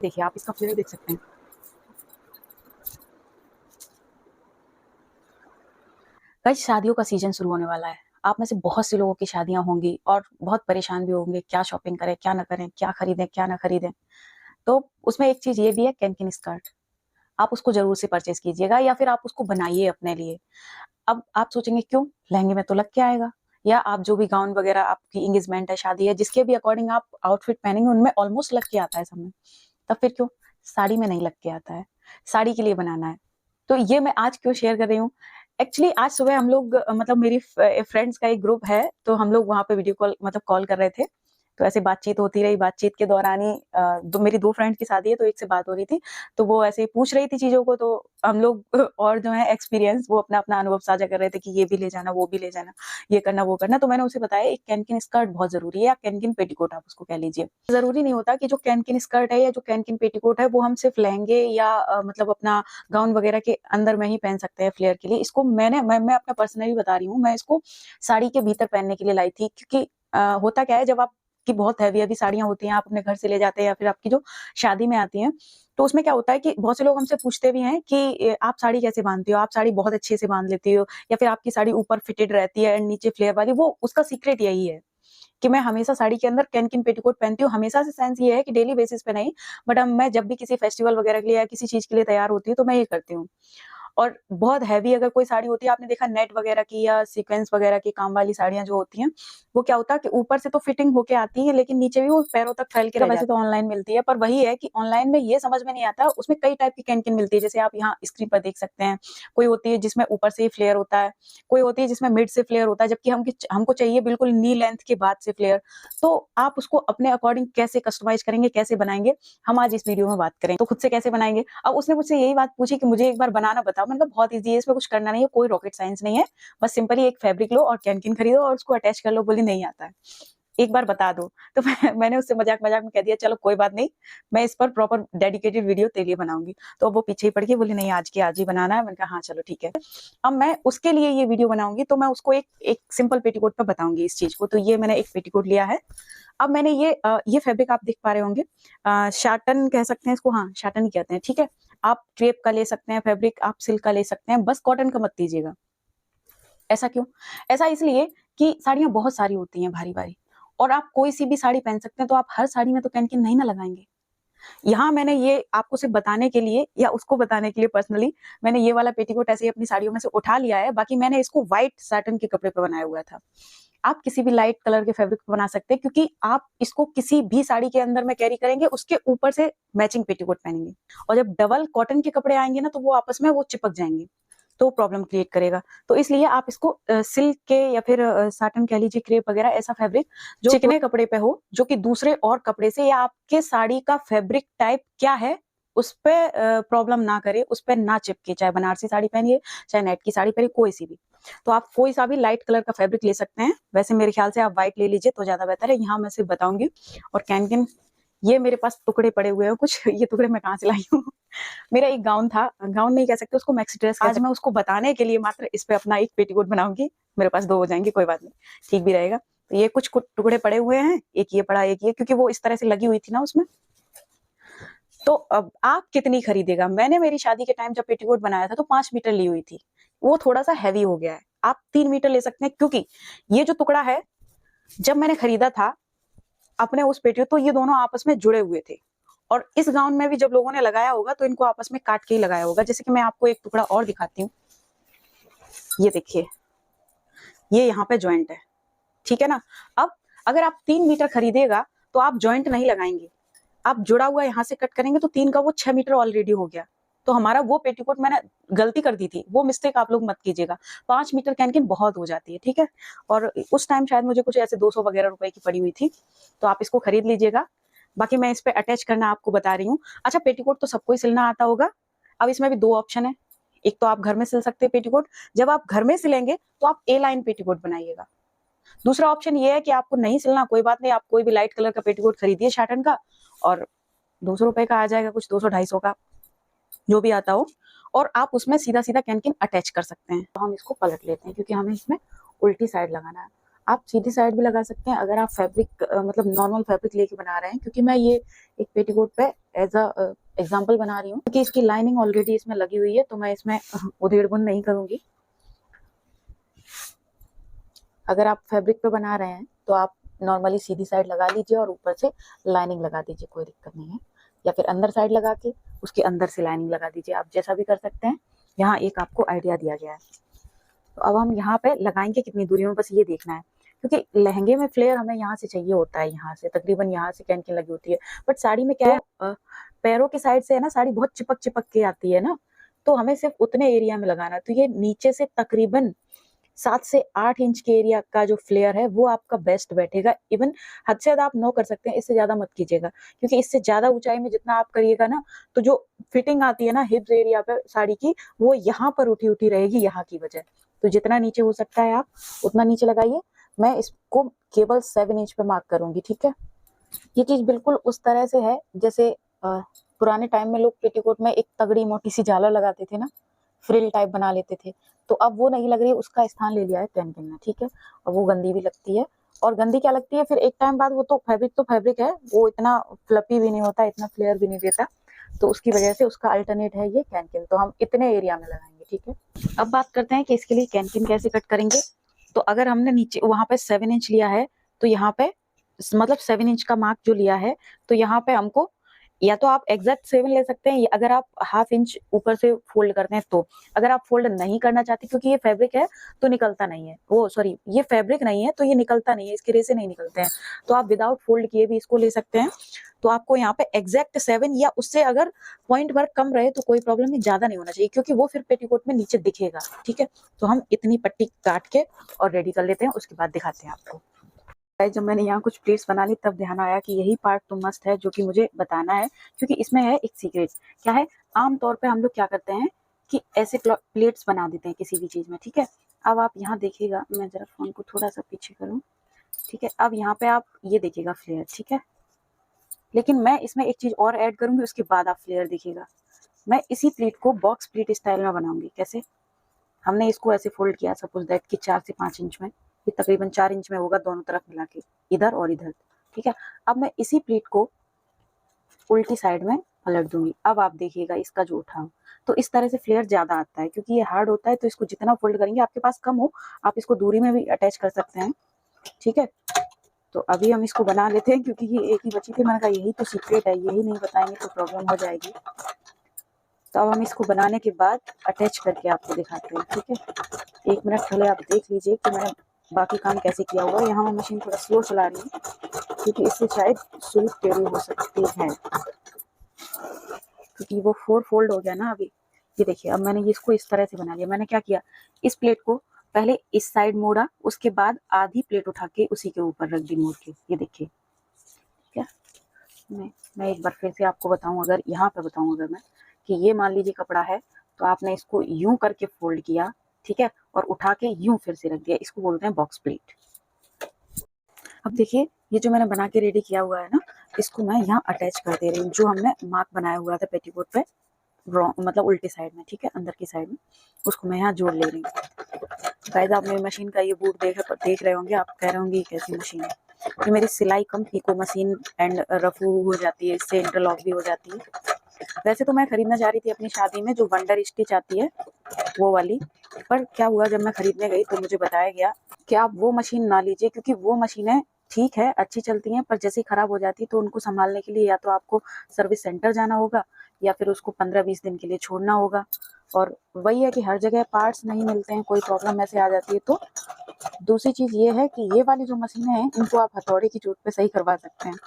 देखिए आप इसका फ्लेयर देख सकते हैं। गाइस शादियों का सीजन शुरू होने वाला है। आप में से बहुत से लोगों की शादियां होंगी और बहुत परेशान भी होंगे, क्या शॉपिंग करें, क्या ना करें, क्या खरीदें, क्या ना खरीदें। तो उसमें एक चीज ये भी है, कैनकिन स्कर्ट। आप उसको जरूर से परचेज कीजिएगा या फिर आप उसको बनाइए अपने लिए। अब आप सोचेंगे क्यों, लहंगे में तो लग के आएगा, या आप जो भी गाउन वगैरह आपकी एंगेजमेंट है, शादी है, जिसके भी अकॉर्डिंग आप आउटफिट पहनेंगे उनमें ऑलमोस्ट लग के आता है सब में। तब फिर क्यों साड़ी में नहीं लग के आता है? साड़ी के लिए बनाना है। तो ये मैं आज क्यों शेयर कर रही हूँ। एक्चुअली आज सुबह हम लोग मतलब मेरी फ्रेंड्स का एक ग्रुप है, तो हम लोग वहां पे वीडियो कॉल मतलब कॉल कर रहे थे। तो ऐसे बातचीत होती रही, बातचीत के दौरान ही मेरी दो फ्रेंड की शादी है, तो एक से बात हो रही थी। तो वो ऐसे ही पूछ रही थी चीजों को, तो हम लोग और जो है एक्सपीरियंस वो अपना अपना अनुभव साझा कर रहे थे कि ये भी ले जाना, वो भी ले जाना, ये करना, वो करना। तो मैंने उसे बताया एक कैनकिन स्कर्ट बहुत जरूरी है, या कैनकिन पेटीकोट आप उसको कह लीजिए। जरूरी नहीं होता कि जो कैनकिन स्कर्ट है या जो कैनकिन पेटीकोट है वो हम सिर्फ लहंगे या मतलब अपना गाउन वगैरह के अंदर में ही पहन सकते हैं फ्लेयर के लिए। इसको मैं अपना पर्सनली बता रही हूँ, मैं इसको साड़ी के भीतर पहनने के लिए लाई थी। क्योंकि होता क्या है, जब आप की बहुत हैवी हैवी साड़ियां होती हैं, आप अपने घर से ले जाते हैं या फिर आपकी जो शादी में आती हैं, तो उसमें क्या होता है कि बहुत से लोग हमसे पूछते भी हैं कि आप साड़ी कैसे बांधती हो, आप साड़ी बहुत अच्छे से बांध लेती हो, या फिर आपकी साड़ी ऊपर फिटेड रहती है एंड नीचे फ्लेयर वाली। वो उसका सीक्रेट यही है कि मैं हमेशा साड़ी के अंदर कैनकिन पेटीकोट पहनती हूँ। हमेशा से सेंस ये है कि डेली बेसिस पे नहीं, बट अब मैं जब भी किसी फेस्टिवल वगैरह के लिए या किसी चीज के लिए तैयार होती हूँ तो मैं ये करती हूँ। और बहुत हैवी अगर कोई साड़ी होती है, आपने देखा नेट वगैरह की या सीक्वेंस वगैरह की काम वाली साड़ियां जो होती हैं, वो क्या होता है कि ऊपर से तो फिटिंग होके आती है, लेकिन नीचे भी वो पैरों तक फैल के रह वैसे तो ऑनलाइन मिलती है, पर वही है कि ऑनलाइन में ये समझ में नहीं आता, उसमें कई टाइप की कैनकिन मिलती है। जैसे आप यहाँ स्क्रीन पर देख सकते हैं, कोई होती है जिसमें ऊपर से ही फ्लेयर होता है, कोई होती है जिसमें मिड से फ्लेयर होता है, जबकि हमको चाहिए बिल्कुल नी लेंथ के बाद से फ्लेयर। तो आप उसको अपने अकॉर्डिंग कैसे कस्टमाइज करेंगे, कैसे बनाएंगे, हम आज इस वीडियो में बात करें। तो खुद से कैसे बनाएंगे। अब उसने मुझसे यही बात पूछी कि मुझे एक बार बनाना बताओ। मैंने कहा बहुत ईजी है, इसमें कुछ करना नहीं है, कोई रॉकेट साइंस नहीं है। बस सिंपली एक फैब्रिक लो और कैनकिन खरीदो और उसको अटैच कर लो। बोली नहीं आता है, एक बार बता दो। तो मैंने उससे मजाक मजाक में कह दिया चलो कोई बात नहीं, मैं इस पर प्रॉपर डेडिकेटेड वीडियो तेरे लिए बनाऊंगी। तो अब वो पीछे ही पड़ गई, बोली नहीं आज के आज ही बनाना है। मैंने कहा हाँ चलो ठीक है। अब मैं उसके लिए ये वीडियो बनाऊंगी, तो मैं उसको एक एक सिंपल पेटीकोट पर बताऊंगी इस चीज को। तो ये मैंने एक पेटीकोट लिया है। अब मैंने ये फैब्रिक आप देख पा रहे होंगे, शाटन कह सकते हैं इसको, हाँ शाटन ही कहते हैं, ठीक है। आप क्रेप का ले सकते हैं फैब्रिक, आप सिल्क का ले सकते हैं, बस कॉटन का मत लीजिएगा। ऐसा क्यों? ऐसा इसलिए कि साड़ियां बहुत सारी होती हैं भारी भारी, और आप कोई सी भी साड़ी पहन सकते हैं, तो आप हर साड़ी में तो कैनकिन नहीं ना लगाएंगे। यहाँ मैंने ये आपको सिर्फ बताने के लिए या उसको बताने के लिए पर्सनली मैंने ये वाला पेटीकोट ऐसे ही अपनी साड़ियों में से उठा लिया है। बाकी मैंने इसको व्हाइट साटन के कपड़े पे बनाया हुआ था। आप किसी भी लाइट कलर के फैब्रिक पे बना सकते हैं, क्योंकि आप इसको किसी भी साड़ी के अंदर में कैरी करेंगे, उसके ऊपर से मैचिंग पेटीकोट पहनेंगे, और जब डबल कॉटन के कपड़े आएंगे ना, तो वो आपस में वो चिपक जाएंगे, तो प्रॉब्लम क्रिएट करेगा। तो इसलिए आप इसको सिल्क के या फिर साटन कह लीजिए, क्रेप वगैरह, ऐसा फैब्रिक जो चिकने कपड़े पे हो, जो कि दूसरे और कपड़े से या आपके साड़ी का फैब्रिक टाइप क्या है उस पे प्रॉब्लम ना करे, उस पे ना चिपके। चाहे बनारसी साड़ी पहनिए, चाहे नेट की साड़ी पहनिए, कोई सी भी। तो आप कोई सा भी लाइट कलर का फैब्रिक ले सकते हैं। वैसे मेरे ख्याल से आप व्हाइट ले लीजिए तो ज्यादा बेहतर है। यहाँ मैं सिर्फ बताऊंगी। और कैनकिन, ये मेरे पास टुकड़े पड़े हुए हैं कुछ। ये टुकड़े मैं कहाँ से लाई हूँ। मेरा एक गाउन था, गाउन नहीं कह सकते उसको, मैक्सी ड्रेस। आज मैं उसको बताने के लिए मात्र इस पे अपना एक पेटीकोट बनाऊंगी। मेरे पास दो हो जाएंगे, कोई बात नहीं, ठीक भी रहेगा। तो ये कुछ टुकड़े पड़े हुए हैं, एक ये पड़ा, एक ये, क्योंकि वो इस तरह से लगी हुई थी ना उसमें। तो अब आप कितनी खरीदेगा। मैंने मेरी शादी के टाइम जब पेटीकोट बनाया था तो 5 मीटर ली हुई थी। वो थोड़ा सा हैवी हो गया है, आप 3 मीटर ले सकते हैं। क्योंकि ये जो टुकड़ा है, जब मैंने खरीदा था अपने उस पेटीकोट, तो ये दोनों आपस में जुड़े हुए थे। और इस गाउन में भी जब लोगों ने लगाया होगा तो इनको आपस में काट के ही लगाया होगा। जैसे कि मैं आपको एक टुकड़ा और दिखाती हूँ, ये देखिए, ये यहाँ पे ज्वाइंट है, ठीक है ना। अब अगर आप 3 मीटर खरीदेगा तो आप ज्वाइंट नहीं लगाएंगे, आप जुड़ा हुआ यहाँ से कट करेंगे, तो 3 का वो 6 मीटर ऑलरेडी हो गया। तो हमारा वो पेटीकोट, मैंने गलती कर दी थी, वो मिस्टेक आप लोग मत कीजिएगा। 5 मीटर कैनकिन बहुत हो जाती है, ठीक है। और उस टाइम शायद मुझे कुछ ऐसे 200 वगैरह रुपए की पड़ी हुई थी, तो आप इसको खरीद लीजिएगा। बाकी मैं इस पे अटैच करना आपको बता रही हूँ। अच्छा, पेटीकोट तो सबको ही सिलना आता होगा। अब इसमें भी 2 ऑप्शन है। एक तो आप घर में सिल सकते हैं पेटीकोट। जब आप घर में सिलेंगे तो आप ए लाइन पेटीकोट बनाइएगा। दूसरा ऑप्शन ये है कि आपको नहीं सिलना, कोई बात नहीं, आप कोई भी लाइट कलर का पेटीकोट खरीदिए शाटन का, और 200 रुपए का आ जाएगा, कुछ 200-250 का, जो भी आता हो। और आप उसमें सीधा सीधा कैनकिन अटैच कर सकते हैं। तो हम इसको पलट लेते हैं, क्योंकि हमें इसमें उल्टी साइड लगाना है। आप सीधी साइड भी लगा सकते हैं अगर आप फैब्रिक मतलब नॉर्मल फैब्रिक लेके बना रहे हैं, क्योंकि मैं ये एक पेटीकोट पे एज अ एग्जाम्पल बना रही हूँ, क्योंकि इसकी लाइनिंग ऑलरेडी इसमें लगी हुई है, तो मैं इसमें उधेड़ बुन नहीं करूंगी। अगर आप फैब्रिक पे बना रहे हैं तो आप नॉर्मली सीधी साइड लगा लीजिए और ऊपर से लाइनिंग लगा दीजिए, कोई दिक्कत नहीं है। या फिर अंदर साइड लगा के उसके अंदर से लाइनिंग लगा दीजिए, आप जैसा भी कर सकते हैं। यहाँ एक आपको आइडिया दिया गया है। तो अब हम यहाँ पे लगाएंगे कितनी दूरी में, बस ये देखना है, क्योंकि लहंगे में फ्लेयर हमें यहाँ से चाहिए होता है, यहाँ से तकरीबन यहाँ से कैनकिन लगी होती है। बट साड़ी में क्या है, पैरों की साइड से है ना, साड़ी बहुत चिपक चिपक के आती है ना, तो हमें सिर्फ उतने एरिया में लगाना है। तो ये नीचे से तकरीबन 7 से 8 इंच के एरिया का जो फ्लेयर है वो आपका बेस्ट बैठेगा। इवन हद से ज्यादा आप 9 कर सकते हैं, इससे ज्यादा मत कीजिएगा, क्योंकि इससे ज्यादा ऊंचाई में जितना आप करिएगा ना, तो जो फिटिंग आती है ना हिप्स एरिया पे साड़ी की, वो यहाँ पर उठी उठी रहेगी यहाँ की वजह। तो जितना नीचे हो सकता है आप उतना नीचे लगाइए। मैं इसको केवल 7 इंच पे मार्क करूंगी, ठीक है। ये चीज बिल्कुल उस तरह से है जैसे पुराने टाइम में लोग पेटीकोट में एक तगड़ी मोटी सी झालर लगाते थे ना, फ्रिल टाइप बना लेते थे, तो अब वो नहीं लग रही है, उसका स्थान ले लिया है कैनकिन ने, ठीक है। और वो गंदी भी लगती है, और गंदी क्या लगती है फिर एक टाइम बाद, वो तो फैब्रिक है, वो इतना फ्लपी भी नहीं होता, इतना फ्लेयर भी नहीं देता, तो उसकी वजह से उसका अल्टरनेट है ये कैनकिन। तो हम इतने एरिया में लगाएंगे, ठीक है। अब बात करते हैं कि इसके लिए कैनकिन कैसे कट करेंगे। तो अगर हमने नीचे वहां पे 7 इंच लिया है, तो यहाँ पे मतलब 7 इंच का मार्क जो लिया है, तो यहाँ पे हमको या तो आप एग्जैक्ट 7 ले सकते हैं, या अगर आप हाफ इंच ऊपर से फोल्ड करते हैं तो। अगर आप फोल्ड नहीं करना चाहते, क्योंकि ये फैब्रिक है तो निकलता नहीं है, वो सॉरी ये फैब्रिक नहीं है तो ये निकलता नहीं है, इसके रेसे नहीं निकलते हैं, तो आप विदाउट फोल्ड किए भी इसको ले सकते हैं। तो आपको यहाँ पे एग्जैक्ट 7 या उससे अगर पॉइंट वर्क कम रहे तो कोई प्रॉब्लम नहीं, ज्यादा नहीं होना चाहिए, क्योंकि वो फिर पेटीकोट में नीचे दिखेगा, ठीक है। तो हम इतनी पट्टी काट के और रेडी कर लेते हैं, उसके बाद दिखाते हैं आपको। जब मैंने यहाँ कुछ प्लेट्स बना ली तब ध्यान आया कि यही पार्ट तो मस्त है, जो कि मुझे बताना है, क्योंकि इसमें है एक सीक्रेट। क्या है, आमतौर पे हम लोग क्या करते हैं कि ऐसे प्लेट्स बना देते हैं किसी भी चीज में, ठीक है। अब आप यहाँ देखिएगा, मैं जरा फोन को थोड़ा सा पीछे करूँ, ठीक है। अब यहाँ पे आप ये देखिएगा फ्लेयर, ठीक है, लेकिन मैं इसमें एक चीज और ऐड करूंगी, उसके बाद आप फ्लेयर देखिएगा। मैं इसी प्लेट को बॉक्स प्लेट स्टाइल में बनाऊंगी। कैसे, हमने इसको ऐसे फोल्ड किया, सपोज दैट कि 4 से 5 इंच में, ये तकरीबन 4 इंच में होगा दोनों तरफ मिला के, इधर और इधर, ठीक है। अब मैं इसी प्लेट को उल्टी साइड में पलट दूंगी। अब आप देखिएगा इसका जो उठाव, तो इस तरह से फ्लेयर ज्यादा आता है, क्योंकि ये हार्ड होता है, तो इसको जितना फोल्ड करेंगे, आपके पास कम हो आप इसको दूरी में भी अटैच कर सकते हैं, ठीक है। तो अभी हम इसको बना लेते हैं, क्योंकि ये एक ही बची थी, मैंने कहा यही तो सीक्रेट है, यही नहीं बताएंगे तो प्रॉब्लम हो जाएगी। तो अब हम इसको बनाने के बाद अटैच करके आपको दिखाते हैं, ठीक है। 1 मिनट पहले आप देख लीजिए कि मैंने बाकी काम कैसे किया हुआ है। यहाँ मैं मशीन थोड़ा स्लो चला रही हूँ, क्योंकि इससे शायद सुई टेढ़ी हो सकती है, क्योंकि वो 4 फोल्ड हो गया ना अभी। ये देखिए, अब मैंने इसको इस तरह से बना लिया। मैंने क्या किया, इस प्लेट को पहले इस साइड मोड़ा, उसके बाद आधी प्लेट उठा के उसी के ऊपर रख दी मोड़ के, ये देखिए। क्या मैं एक बार फिर से आपको बताऊं, अगर यहाँ पे बताऊं अगर मैं, कि ये मान लीजिए कपड़ा है, तो आपने इसको यूं करके फोल्ड किया, ठीक है, और उठा के यूं फिर से रख दिया, इसको बोलते हैं बॉक्स प्लेट। अब देखिए, ये जो मैंने बना के रेडी किया हुआ है ना, इसको मैं यहाँ अटैच कर दे रही हूँ, जो हमने मार्क बनाया हुआ था पेटीकोट पे, मतलब उल्टी साइड में, ठीक है, अंदर की साइड में, उसको मैं यहाँ जोड़ ले रही हूँ। गाइस, आप मेरी मशीन का ये बूट देख रहे होंगे, आप कह रहे होंगे कैसी मशीन है। ये मेरी सिलाई कम पिको मशीन एंड रफू हो जाती है, इससे इंटरलॉक भी हो जाती है। वैसे तो मैं खरीदना चाह रही थी अपनी शादी में जो वंडर स्टिच आती है वो वाली, पर क्या हुआ, जब मैं खरीदने गई तो मुझे बताया गया कि आप वो मशीन ना लीजिए, क्योंकि वो मशीनें ठीक है अच्छी चलती हैं, पर जैसे ही खराब हो जाती है तो उनको संभालने के लिए या तो आपको सर्विस सेंटर जाना होगा, या फिर उसको 15-20 दिन के लिए छोड़ना होगा। और वही है कि हर जगह पार्ट्स नहीं मिलते हैं, कोई प्रॉब्लम ऐसे आ जाती है। तो दूसरी चीज ये है कि ये वाली जो मशीनें हैं, इनको आप हथौड़े की चोट पे सही करवा सकते हैं,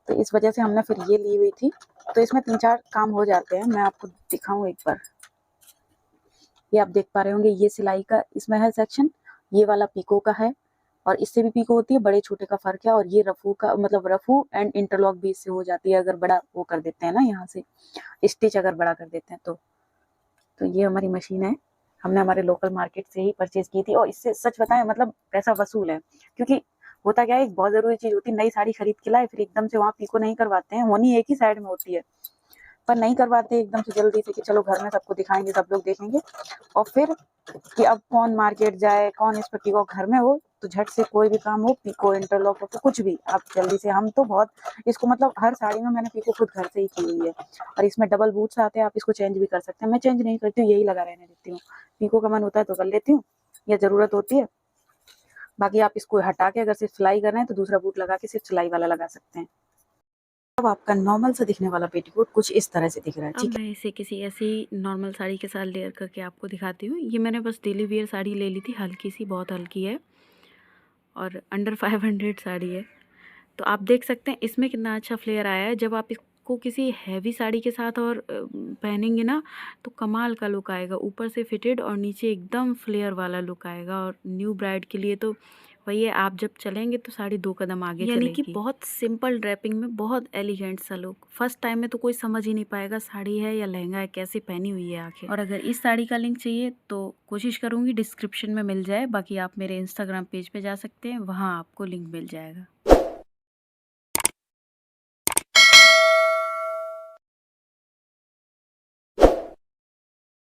तो इस वजह से हमने फिर ये ली हुई थी। तो इसमें 3-4 काम हो जाते हैं, मैं आपको दिखाऊं एक बार। ये आप देख पा रहे होंगे, ये सिलाई का इसमें है सेक्शन, ये वाला पीको का है, और इससे भी पीको होती है, बड़े छोटे का फर्क है। और ये रफू का, मतलब रफू एंड इंटरलॉक भी इससे हो जाती है, अगर बड़ा वो कर देते हैं ना, यहाँ से स्टिच अगर बड़ा कर देते हैं तो ये हमारी मशीन है, हमने हमारे लोकल मार्केट से ही परचेज की थी, और इससे सच बताएं मतलब पैसा वसूल है। क्योंकि होता क्या है, एक बहुत जरूरी चीज होती है, नई साड़ी खरीद के लाए, फिर एकदम से वहाँ पीको नहीं करवाते हैं, होनी एक ही साइड में होती है, पर नहीं करवाते एकदम से जल्दी से कि चलो घर में सबको दिखाएँगे, सब लोग देखेंगे और फिर कि अब कौन मार्केट जाए, कौन इस पे पीको घर में हो, तो झट से कोई भी काम हो, पीको, इंटरलॉक हो, तो कुछ भी आप जल्दी से हम तो बहुत इसको मतलब हर साड़ी में मैंने पीको खुद घर से ही की हुई है और इसमें डबल बूट्स आते हैं, आप इसको चेंज भी कर सकते हैं। मैं चेंज नहीं करती हूँ, यही लगा रहने देती हूँ। पीको का मन होता है तो कर लेती हूँ या ज़रूरत होती है, बाकी आप इसको हटा के अगर सिर्फ सिलाई कर रहे हैं तो दूसरा बूट लगा के सिर्फ सिलाई वाला लगा सकते हैं। अब आपका नॉर्मल सा दिखने वाला पेटीकोट कुछ इस तरह से दिख रहा है, अब ठीक है? मैं इसे किसी ऐसी नॉर्मल साड़ी के साथ लेयर करके आपको दिखाती हूँ। ये मैंने बस डेली वियर साड़ी ले ली थी, हल्की सी, बहुत हल्की है और अंडर 500 साड़ी है। तो आप देख सकते हैं इसमें कितना अच्छा फ्लेयर आया है। जब आप इसको किसी हैवी साड़ी के साथ और पहनेंगे ना तो कमाल का लुक आएगा। ऊपर से फिटेड और नीचे एकदम फ्लेयर वाला लुक आएगा और न्यू ब्राइड के लिए तो वही है, आप जब चलेंगे तो साड़ी 2 कदम आगे यानी कि बहुत सिंपल ड्रेपिंग में बहुत एलिगेंट सा लुक। फर्स्ट टाइम में तो कोई समझ ही नहीं पाएगा साड़ी है या लहंगा है, कैसे पहनी हुई है आखिर। और अगर इस साड़ी का लिंक चाहिए तो कोशिश करूँगी डिस्क्रिप्शन में मिल जाए, बाकी आप मेरे इंस्टाग्राम पेज पे जा सकते हैं, वहाँ आपको लिंक मिल जाएगा।